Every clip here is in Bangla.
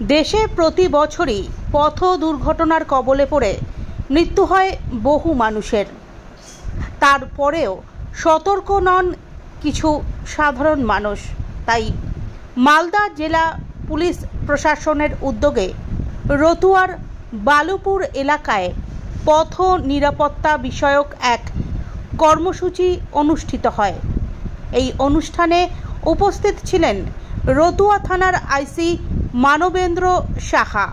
দেশে প্রতি বছরই পথ দুর্ঘটনার কবলে পড়ে মৃত্যু হয় বহু মানুষের। তারপরেও সতর্ক নন কিছু সাধারণ মানুষ। তাই মালদা জেলা পুলিশ প্রশাসনের উদ্যোগে রতুয়ার বালুপুর এলাকায় পথ নিরাপত্তা বিষয়ক এক কর্মসূচি অনুষ্ঠিত হয়। এই অনুষ্ঠানে উপস্থিত ছিলেন রতুয়া থানার আইসি মানবেন্দ্র সাহা,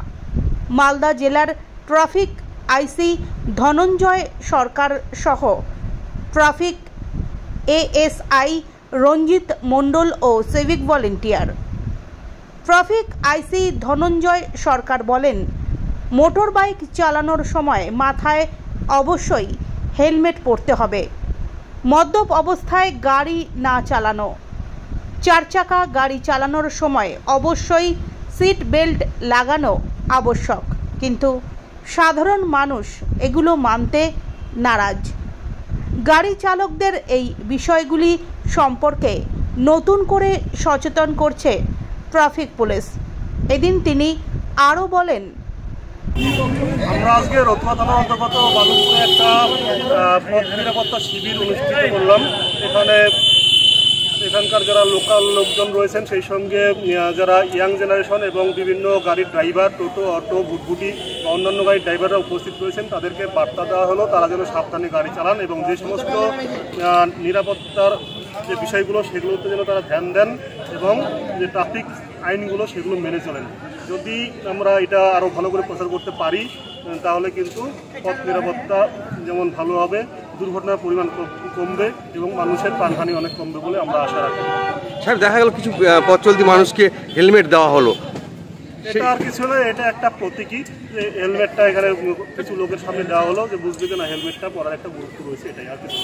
মালদা জেলার ট্রাফিক আইসি ধনঞ্জয় সরকার সহ ট্রাফিক এএসআই রঞ্জিত মণ্ডল ও civic volunteer. Traffic IC Dhananjay Sarkar বলেন, মোটর বাইক চালানোর সময় মাথায় অবশ্যই হেলমেট পরতে হবে। মদ্যপ অবস্থায় গাড়ি না চালানো। 4 চাকা গাড়ি চালানোর সময় অবশ্যই সিট বেল্ট লাগানো আবশ্যক, কিন্তু সাধারণ মানুষ এগুলো মানতে নারাজ। গাড়ি চালকদের এই বিষয়গুলি সম্পর্কে নতুন করে সচেতন করছে ট্রাফিক পুলিশ। এদিন তিনি আরও বলেন, আমরা আজকে রতুয়া থানার অন্তর্গত বালুপুরে একটা পথ নিরাপত্তা শিবির অনুষ্ঠিত করলাম। এখানকার যারা লোকাল লোকজন রয়েছেন, সেই সঙ্গে যারা ইয়াং জেনারেশন এবং বিভিন্ন গাড়ির ড্রাইভার, টোটো, অটো, ভুটভুটি বা অন্যান্য গাড়ির ড্রাইভাররা উপস্থিত রয়েছেন। তাদেরকে বার্তা দেওয়া হলো তারা যেন সাবধানে গাড়ি চালান এবং যে সমস্ত নিরাপত্তার যে বিষয়গুলো সেগুলোতে যেন তারা ধ্যান দেন এবং যে ট্রাফিক আইনগুলো সেগুলো মেনে চলেন। যদি আমরা এটা আরও ভালো করে প্রচার করতে পারি তাহলে কিন্তু পথ নিরাপত্তা যেমন ভালো হবে, দুর্ঘটনার পরিমাণ কমবে এবং মানুষের প্রাণহানি অনেক কমবে বলে আমরা আশা রাখি। স্যার, দেখা গেল কিছু পথ চলতি মানুষকে হেলমেট দেওয়া হলো। এটা আর কিছু নয়, এটা একটা প্রতীকী যে হেলমেটটা এখানে কিছু লোকের সামনে দেওয়া হলো যে বুঝবে যে না হেলমেটটা পরার একটা গুরুত্ব রয়েছে, এটাই আর কিছু।